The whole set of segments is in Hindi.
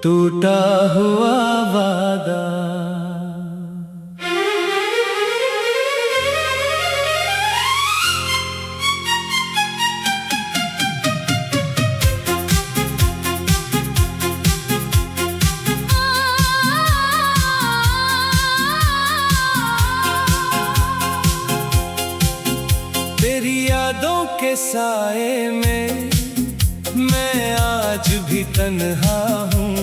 टूटा हुआ वादा। तेरी यादों के साए में मैं आज भी तन्हा हूँ।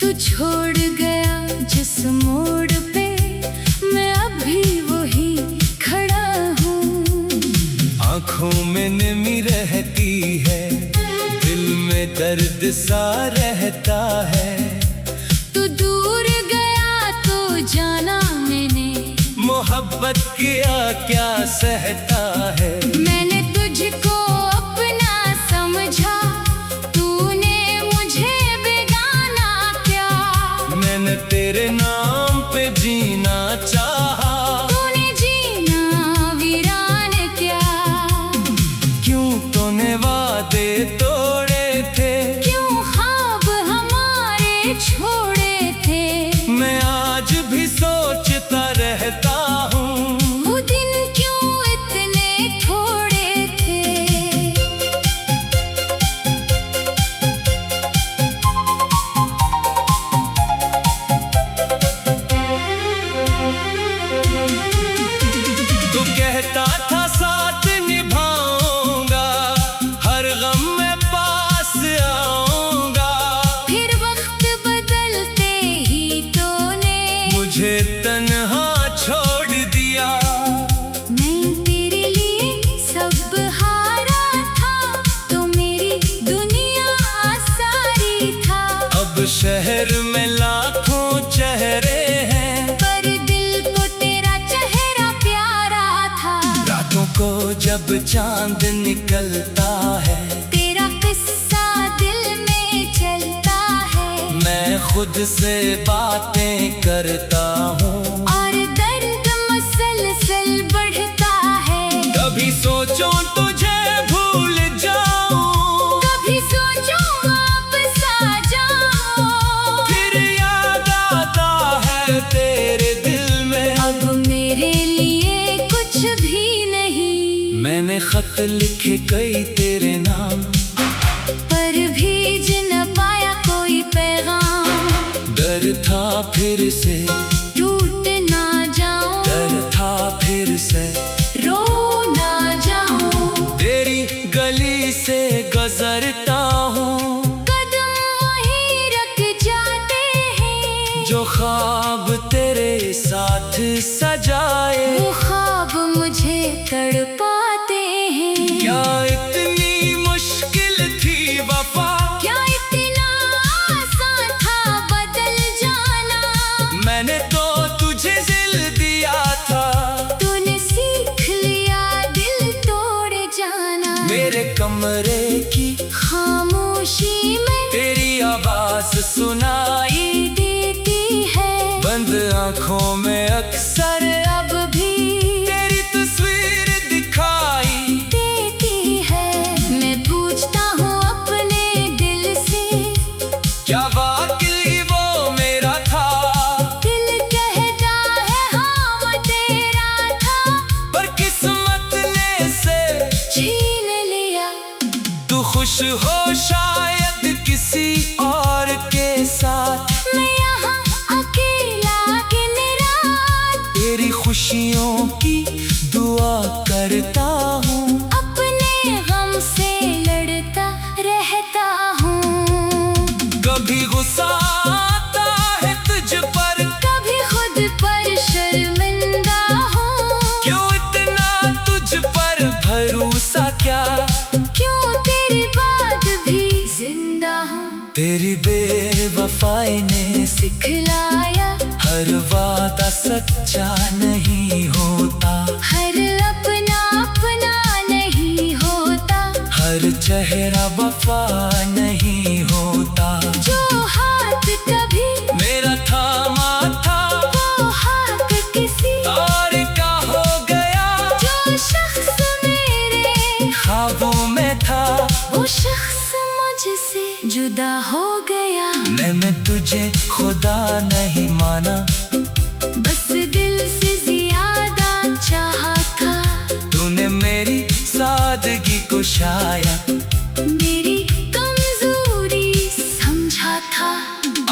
तू छोड़ गया जिस मोड़ पे मैं अभी वही खड़ा हूँ। आँखों में नमी रहती है, दिल में दर्द सा रहता है। तू दूर गया तो जाना मैंने, मोहब्बत किया क्या सहता है। मैंने तुझको अपना समझा, तूने मुझे बेगाना क्या। मैंने तेरे नाम पे जीना चाहा, तूने जीना वीरान क्या। क्यों तूने वादे तोड़े थे, क्यों ख्वाब हमारे छोड़े थे। मैं आज भी सोचता रहता हूँ। वो दिन क्यों इतने थोड़े थे। तू कहता था साथ निभाऊंगा, हर गम में पास आऊंगा। फिर वक्त बदलते ही तूने मुझे तन्हा छोड़ दिया। मैं तेरे लिए सब हारा था, तो मेरी दुनिया सारी था। अब शहर में लाखों चेहरे हैं, पर दिल को तेरा चेहरा प्यारा था। रातों को जब चांद निकलता है, तेरा किस्सा दिल में चलता है। मैं खुद से बातें करता हूँ। और दर्द मसलसल बढ़ता है। कभी सोचो तुझे भूल जाऊं, कभी सोचो वापस आ जाओ। फिर याद आता है तेरे दिल में। अब मेरे लिए कुछ भी नहीं। मैंने खत लिखे कई तेरे नाम, पर भेज न पाया कोई पैगाम। डर था फिर से, टूट ना जाऊं, डर था फिर से। रो ना जाऊं। तेरी गली से गुजरता हूँ, कदम वहीं रख जाते हैं। जो ख्वाब तेरे साथ सजाए। वो ख्वाब मुझे तड़पाते हैं। क्या इतनी मुश्किल थी वफा, क्या इतना आसान था बदल जाना। मैंने तो तुझे दिल दिया था। तूने सीख लिया दिल तोड़ जाना। मेरे कमरे की खामोशी में तेरी आवाज सुनाई देती है। बंद आँखों में अक्सर अब भी तेरी तस्वीर दिखाई देती है। मैं पूछता हूँ अपने दिल से, क्या वाकई वो मेरा था। दिल कहता है हाँ वो तेरा था, पर किस्मत ने से छीन लिया। तू खुश हो शायद किसी और के साथ, मैं यहाँ अकेला दिन रात तेरी खुशियों की दुआ करता हूँ। अपने गम से लड़ता रहता हूँ। कभी गुस्सा आता है तुझ पर, कभी खुद पर शर्मिंदा हूँ। क्यों इतना तुझ पर भरोसा क्या। क्यों तेरी बात भी जिंदा हूँ। तेरी बेवफाई ने सिखलाया हर वादा सच्चा नहीं होता। हर अपना अपना नहीं होता। हर चेहरा वफा नहीं होता। जो हाथ कभी मेरा थामा था, वो हाथ किसी और का हो गया। जो शख्स मेरे ख्वाबों में था, वो शख्स मुझसे जुदा हो गया। तुझे खुदा नहीं माना, बस दिल से ज्यादा चाहा था। तूने मेरी सादगी को शायद मेरी कमजोरी समझा था।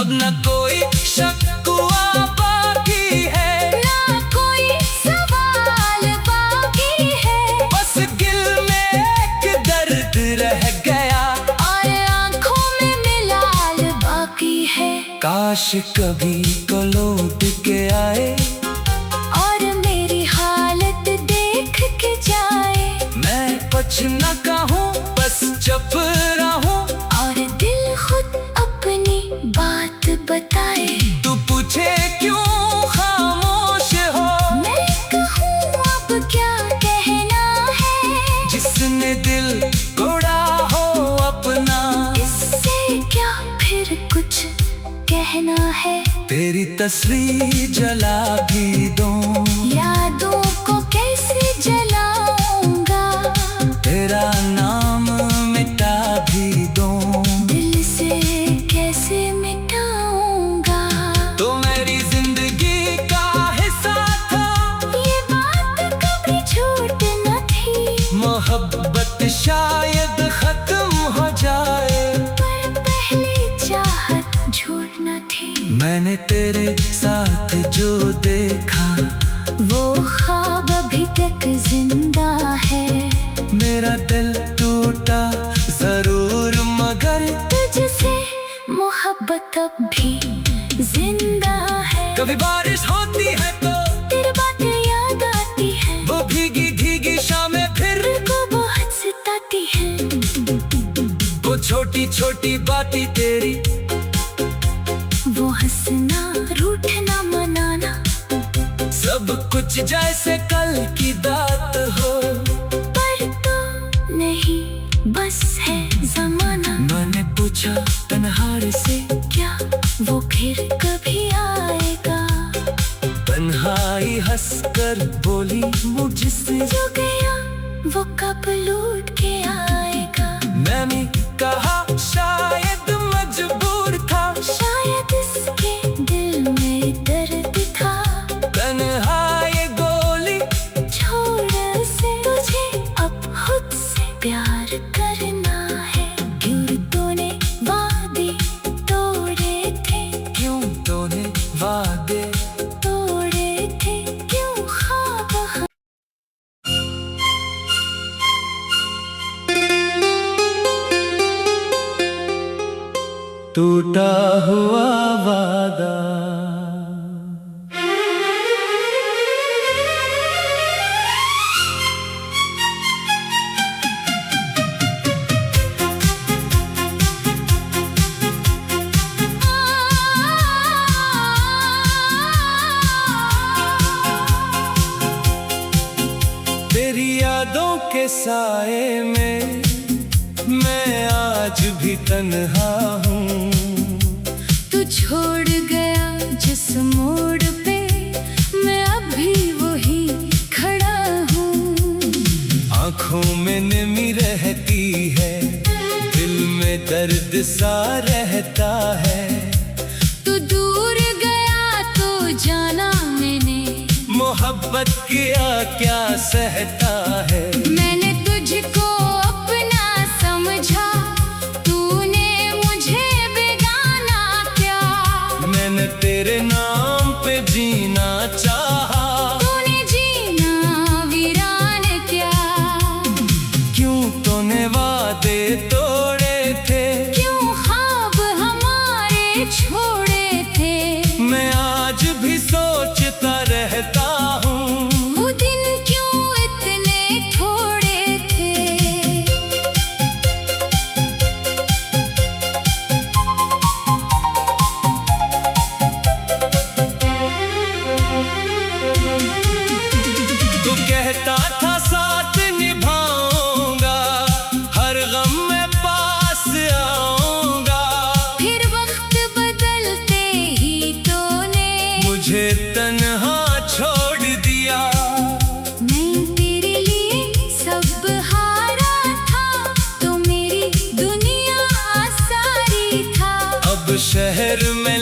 अब न कोई शक्वा बाकी है, ना कोई सवाल बाकी है। बस दिल में एक दर्द रह गया और आंखों में मिलाल बाकी है। काश कभी को लौट के आए और मेरी हालत देख के जाए। मैं कुछ न कहूँ बस चुप रहूं, और दिल खुद अपनी बात बताए। तू पूछे क्यों खामोश हो, मैं कहूँ अब क्या कहना है। जिसने दिल तोड़ा हो अपना, इससे क्या फिर कुछ कहना है। तेरी तस्वीर जला भी दूं, यादों को कैसे जलाऊंगा। तेरा नाम मिटा भी दूं, दिल से कैसे मिटाऊंगा। तो मेरी जिंदगी का हिस्सा था। ये बात कभी झूठ न थी, मोहब्बत शायद खत्म हो जाए, पर पहली चाहत झूठ न थी। मैंने तेरे साथ जो देखा वो ख्वाब अभी तक जिंदा है। मेरा दिल टूटा जरूर मगर तुझसे मोहब्बत अब भी जिंदा है। कभी बारिश होती है तो तेरी बातें याद आती है, वो भीगी भीगी शामें फिर दिल को बहुत सताती है। वो छोटी छोटी बातें तेरी, वो हंसना रूठना मनाना, सब कुछ जैसे कल की बात हो। पर तो नहीं बस है जमाना। मैंने पूछा तन्हार से क्या वो फिर कभी आएगा। तन्हाई हंसकर बोली मुझसे, जो गया वो कब लौट के आएगा। मैंने कहा शायद मजबूर था, शायद इसके दिल में दर्द था। तन्हाई गोली छोड़ से तुझे अब खुद से प्यार करना है। क्यों तूने वादे तोड़े थे, क्यों तूने वादे तोड़े थे, क्यों ख्वाब हम टूटा हुआ वादा। तेरी यादों के साए में मैं आज भी तन्हा हूँ। तू छोड़ गया जिस मोड़ पे, मैं अभी वही खड़ा हूँ। आँखों में नमी रहती है, दिल में दर्द सा रहता है। तू दूर गया तो जाना मैंने, मोहब्बत किया क्या सहता है। मैंने तुझको अपना समझा, तूने मुझे बेगाना क्या। मैंने तेरे नाम पे जीना चाहा, तूने जीना वीरान क्या। क्यों तूने वादे तोड़े थे, क्यों ख्वाब हमारे छोड़े थे। मैं आज भी सोचता रहता हूँ। वो दिन क्यों इतने थोड़े थे। तू कहता था साथ निभाऊंगा, हर गम में पास आऊंगा। फिर वक्त बदलते ही तूने मुझे तन्हा छोड़ दिया। मैं तेरे लिए सब हारा था, तो मेरी दुनिया सारी था। अब शहर में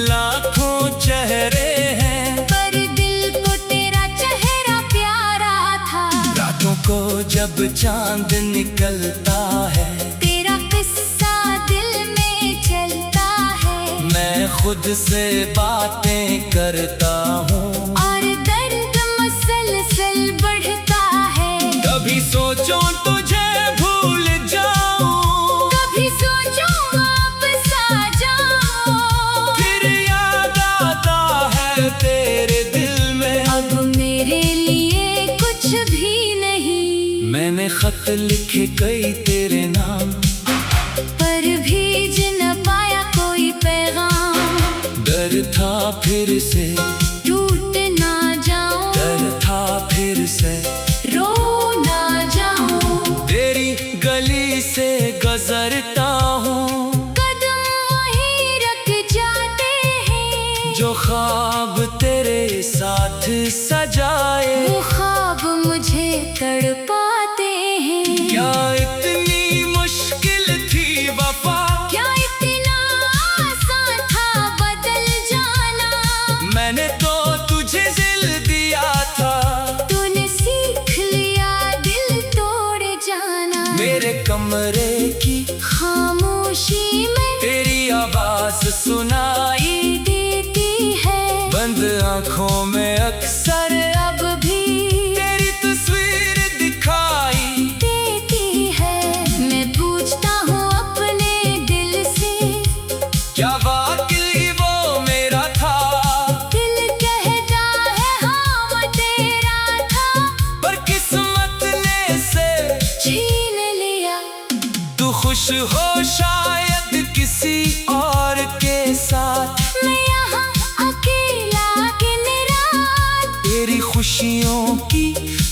को जब चांद निकलता है, तेरा किस्सा दिल में चलता है। मैं खुद से बातें करता हूँ और दर्द मुसलसल बढ़ता है। कभी सोचो तुझे भूल जाऊं, कभी सोचो वापस आ जाओ। फिर याद आता है तेरे दिल में। अब मेरे लिए कुछ भी नहीं। मैंने खत लिखे कई तेरे नाम, पर भेज न पाया कोई पैगाम। डर था फिर से टूट ना जाऊं, डर था फिर से रो ना जाऊं। तेरी गली से गुजरता हूँ, कदम वहीं रख जाते हैं। जो ख्वाब तेरे साथ सजाए, वो ख्वाब मुझे तड़पाते हैं। क्या इतनी मुश्किल थी वफा, क्या इतना आसान था बदल जाना। मैंने तो तुझे दिल दिया था, तूने सीख लिया दिल तोड़ जाना। मेरे कमरे की खामोशी में तेरी आवाज सुनाई देती है। बंद आंखों में अक्सर अब भी तेरी तस्वीर दिखाई देती है। मैं पूछता हूँ अपने दिल से, क्या वाकई वो मेरा था। दिल कहता है हाँ वो तेरा था, पर किस्मत ने से छीन लिया। तू खुश हो शायद किसी और के साथ, मैं यहाँ अकेला दिन रात तेरी खुशियों की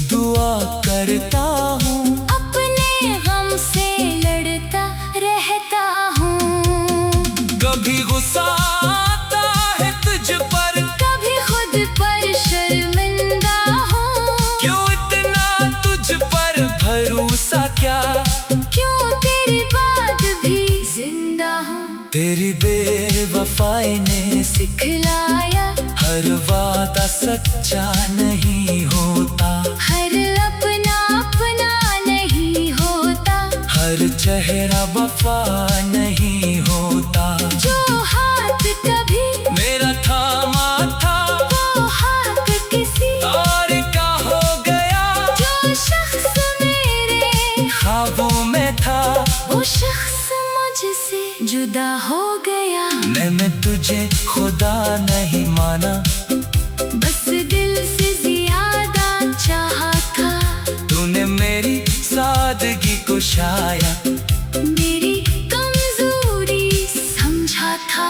दुआ करता हूँ। अपने गम से लड़ता रहता हूँ। कभी गुस्सा आता है तुझ पर, कभी खुद पर शर्मिंदा हूँ। क्यों इतना तुझ पर भरोसा, क्या क्यों तेरी बात भी जिंदा हूँ। तेरी बेवफाई ने सिखलाया हर वादा सच्चा नहीं होता, हर अपना अपना नहीं होता। हर चेहरा वफा नहीं होता। जो हाथ कभी मेरा थामा था वो हाथ किसी और का हो गया, जो शख्स मेरे ख्वाबों में था वो शख्स मुझसे जुदा हो गया। मैंने तुझे खुदा नहीं माना, बस दिल से ज्यादा चाहा था। तूने मेरी सादगी को शायद मेरी कमजोरी समझा था।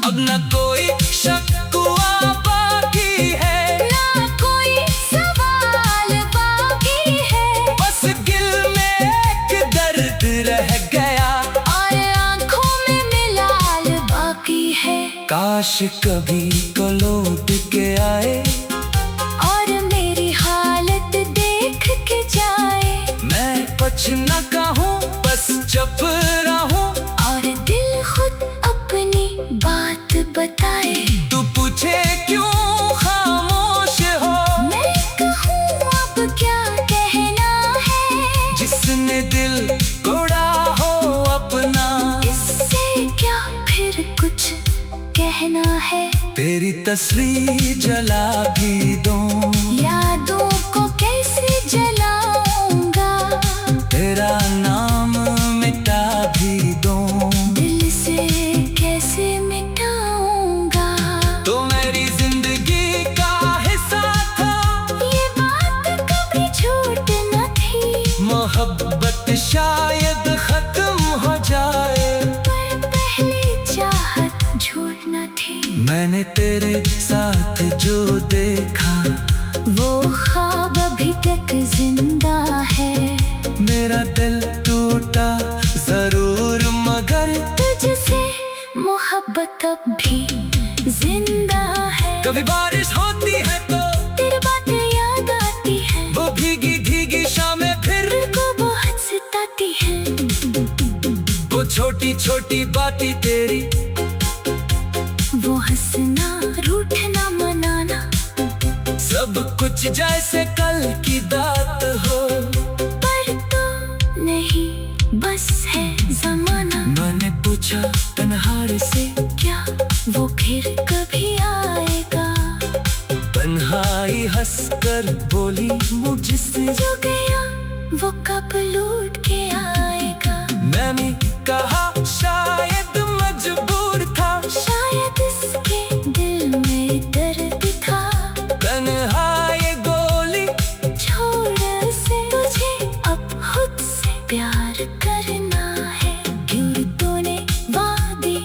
अब न कोई शक हुआ बाकी है, ना कोई सवाल बाकी है। बस दिल में एक दर्द रह गया, और आंखों में मिलाल बाकी है। काश कभी को लौट के आए, और मेरी हालत देख के जाए। मैं कुछ न कहूँ बस चुप रहूं, और दिल खुद अपनी बात बताए। तू पूछे क्यों खामोश हो, मैं कहूँ अब क्या कहना है। जिसने दिल तोड़ा हो अपना, इससे क्या फिर कुछ कहना है। तेरी तस्वीर जला भी दूं, यादों को कैसे जलाऊंगा। तेरा नाम मिटा भी दूं, दिल से कैसे मिटाऊंगा। तो मेरी जिंदगी का हिस्सा था। ये बात कभी झूठ न थी, मोहब्बत शायद खत्म हो जाए, पर पहली चाहत झूठ न थी। मैंने तेरे साथ जो देखा वो ख्वाब अभी तक जिंदा है। मेरा दिल टूटा जरूर मगर तुझसे मोहब्बत अब भी जिंदा है। कभी बारिश होती है तो तेरी बातें याद आती है, वो भीगी भीगी शामें फिर दिल को बहुत सताती है। वो छोटी छोटी बातें तेरी, वो हंसना रूठना मनाना, सब कुछ जैसे कल की बात हो। जो गया वो कब लौट के आएगा। मैंने कहा शायद मजबूर था, शायद इसके दिल में दर्द था। तन्हाई गोली छोड़ से तुझे अब खुद से प्यार करना है। क्यों तूने वादे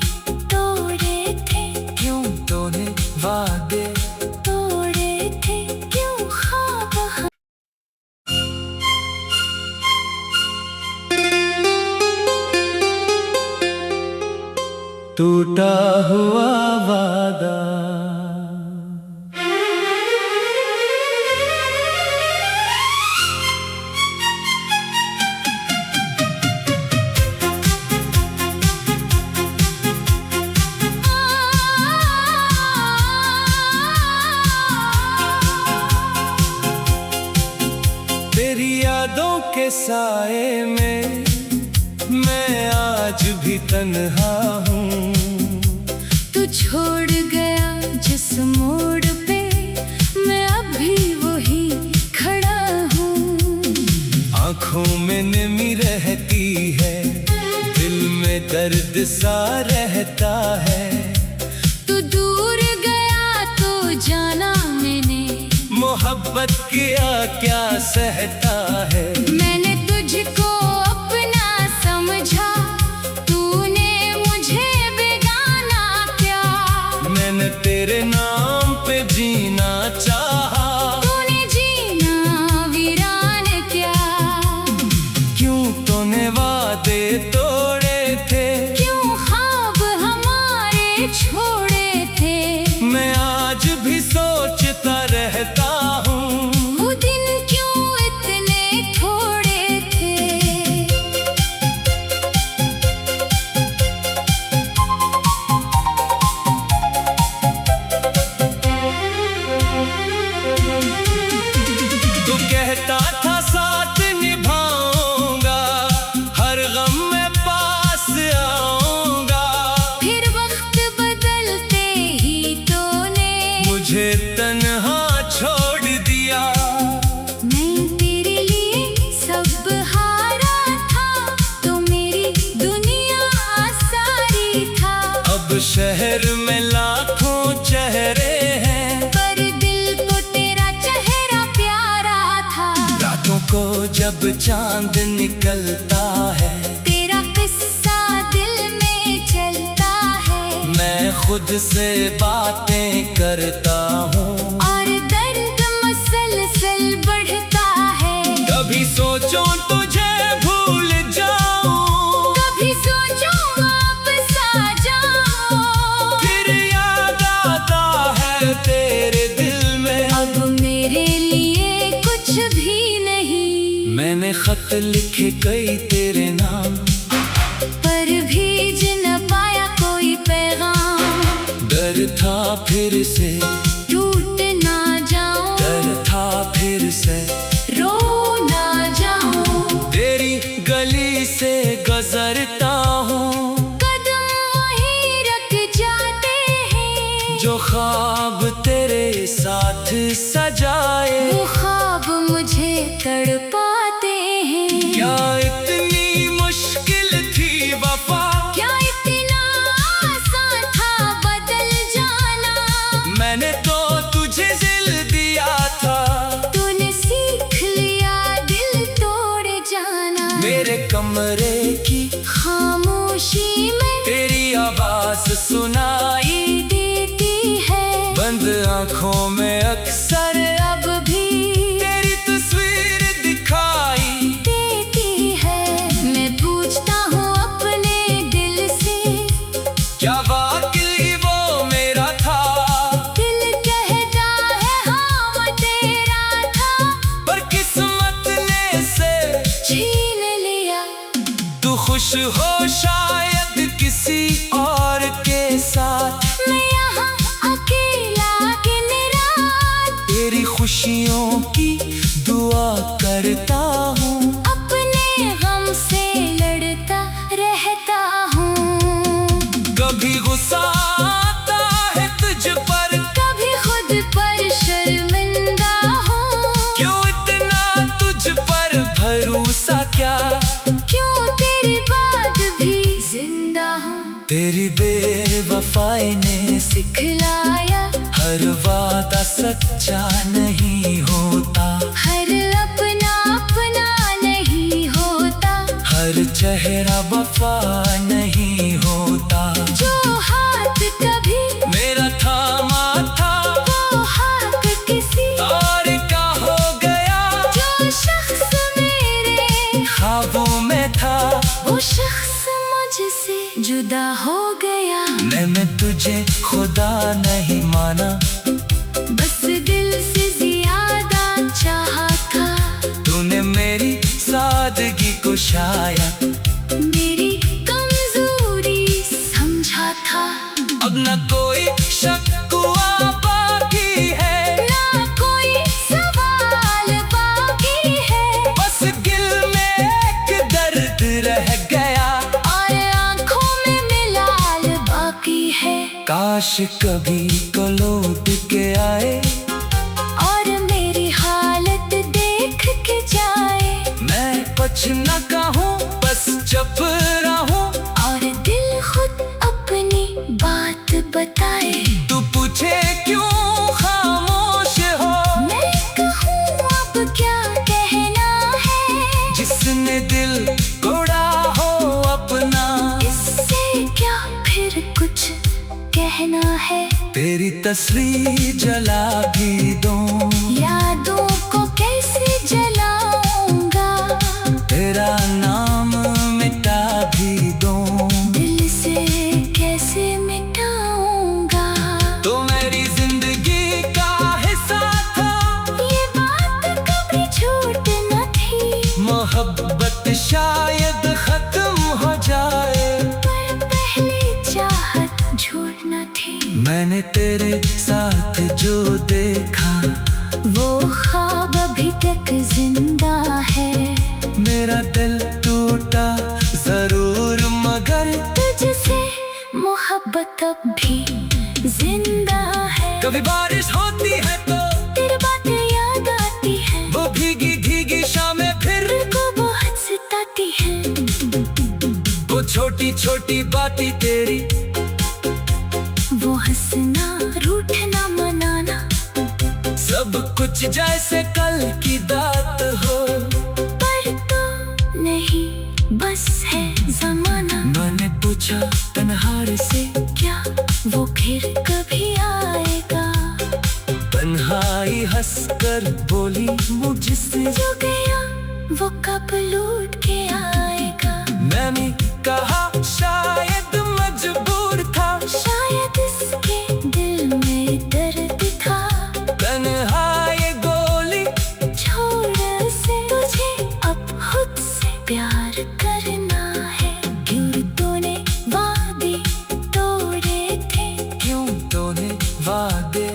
तोड़े थे, क्यों तूने वादे तोड़े थे, क्यों ख्वाब टूटा हुआ वादा। तेरी यादों के साए में मैं आज भी तन्हा हूँ। तू छोड़ गया जिस मोड़ पे मैं अभी वही खड़ा हूँ। आँखों में नमी रहती है, दिल में दर्द सा रहता है। तू दूर गया तो जाना मैंने, मोहब्बत किया क्या सहता है। मैंने तुझको अपना समझा, तूने मुझे बेगाना क्या। मैंने तेरे नाम पे जीना चाहा, तूने जीना वीरान क्या। क्यों तूने वादे तोड़े थे, क्यों ख्वाब हमारे छोड़े थे। मैं आज भी सोचता रहता हूँ। वो दिन क्यों इतने थोड़े थे। तू कहता था साथ निभाऊंगा, हर गम में पास आऊंगा। फिर वक्त बदलते ही तूने मुझे तन्हा छोड़ दिया। मैं तेरे लिए सब हारा था, तो मेरी दुनिया सारी था। अब शहर में लाखों चेहरे हैं, पर दिल को तेरा चेहरा प्यारा था। रातों को जब चांद निकलता है, तेरा किस्सा दिल में चलता है। मैं खुद से बातें करता हूँ। और दर्द मुसलसल बढ़ता है। कभी सोचो तुझे भूल जाऊं, कभी सोचो वापस आ जाओ। फिर याद आता है तेरे दिल में। अब मेरे लिए कुछ भी नहीं। मैंने खत लिखे कई तेरे नाम, पर भेज न पाया कोई पैगाम। डर था फिर से, टूट ना जाऊं, डर था फिर से। रो ना जाऊं। तेरी गली से गुजरता हूँ, कदम वहीं रख जाते हैं। जो ख्वाब तेरे साथ सजाए। वो ख्वाब मुझे तड़पाते हैं। क्या इतनी मुश्किल थी वफा, क्या इतना आसान था बदल जाना। मैंने तो तुझे दिल दिया था। तूने सीख लिया दिल तोड़ जाना। मेरे कमरे की खामोशी में तेरी आवाज सुनाई देती है। बंद आंखों में अक्सर अब भी तेरी तस्वीर दिखाई देती है। मैं पूछता हूँ अपने दिल से, क्या वाकई वो मेरा था। दिल कहता है हाँ वो तेरा था, पर किस्मत ने से छीन लिया। तू खुश हो शायद किसी और के साथ, मैं यहाँ अकेला दिन रात तेरी खुशियों की दुआ करता हूँ। अपने गम से लड़ता रहता हूँ। कभी गुस्सा आता है तुझ पर, कभी खुद पर शर्मिंदा हूँ। क्यों इतना तुझ हर वादा सच्चा नहीं होता, हर अपना अपना नहीं होता, हर चेहरा वफा नहीं होता। जो हाथ कभी मेरा थामा था वो हाथ किसी और का हो गया, जो शख्स मेरे ख्वाबों में था वो शख्स मुझसे जुदा हो गया। मैंने तुझे खुदा नहीं माना, बस दिल से ज्यादा चाहा था, तूने मेरी सादगी को शायद मेरी कमजोरी समझा था। अब न कोई शक्वा बाकी है, ना कोई सवाल बाकी है, बस दिल में एक दर्द रह गया और आंखों में मिलाल बाकी है। काश कभी को लौट के आए और मेरी हालत देख के जाए, मैं कुछ न कहूँ बस चुप रहूं, और दिल खुद अपनी बात बताए। तू पूछे क्यों खामोश हो, मैं कहूँ अब क्या कहना है, जिसने दिल तोड़ा हो अपना, इससे क्या फिर कुछ कहना है। तेरी तस्वीर जला भी दूं, यादों को कैसे जलाऊंगा, तेरा नाम मिटा भी दूं, दिल से कैसे मिटाऊंगा। तो मेरी जिंदगी का हिस्सा था, ये बात कभी झूठ न थी, मोहब्बत शायद खत्म हो जाए, पर पहली चाहत झूठ न थी। मैंने तेरे साथ जो देखा वो ख्वाब अभी तक जिंदा है, मेरा दिल टूटा जरूर मगर तुझसे मोहब्बत अब भी जिंदा है। कभी बारिश होती है तो तेरी बातें याद आती है, वो भीगी भीगी शामें फिर दिल को बहुत सताती है। वो छोटी छोटी बातें तेरी, वो हंसना रूठना मनाना, सब कुछ जैसे कल की बात हो, पर तो नहीं बस है जमाना। मैंने पूछा तन्हार से क्या वो फिर कभी आएगा, तन्हाई हंसकर बोली मुझसे, जो गया वो कब लौट के आएगा। मैंने कहा शायद मजबूर था, शायद इसके दिल में दर्द था, तन्हाई गोली छोड़ से तुझे अब खुद से प्यार करना है। क्यों तूने वादे तोड़े थे, क्यों तूने वादे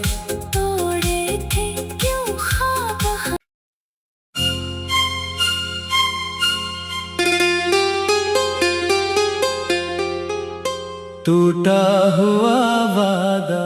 तोड़े थे, क्यों ख्वाब टूटा हुआ वादा।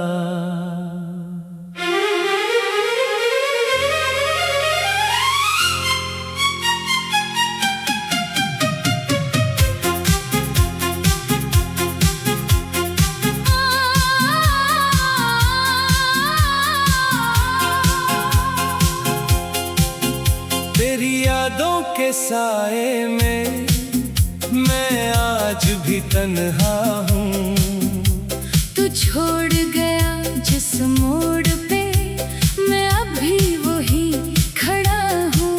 तेरी यादों के साए में मैं आज भी तन्हा हूँ, तू छोड़ गया जिस मोड़ पे मैं अभी वही खड़ा हूँ।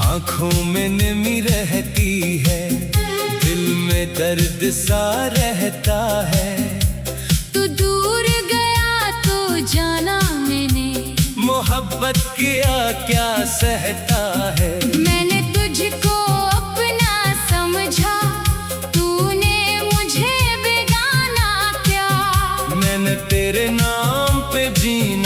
आँखों में नमी रहती है, दिल में दर्द सा रहता है, तू दूर गया तो जाना मैंने, मोहब्बत किया क्या सहता है। मैंने तुझको अपना समझा, तूने मुझे बेगाना क्या, मैंने तेरे नाम पे जीना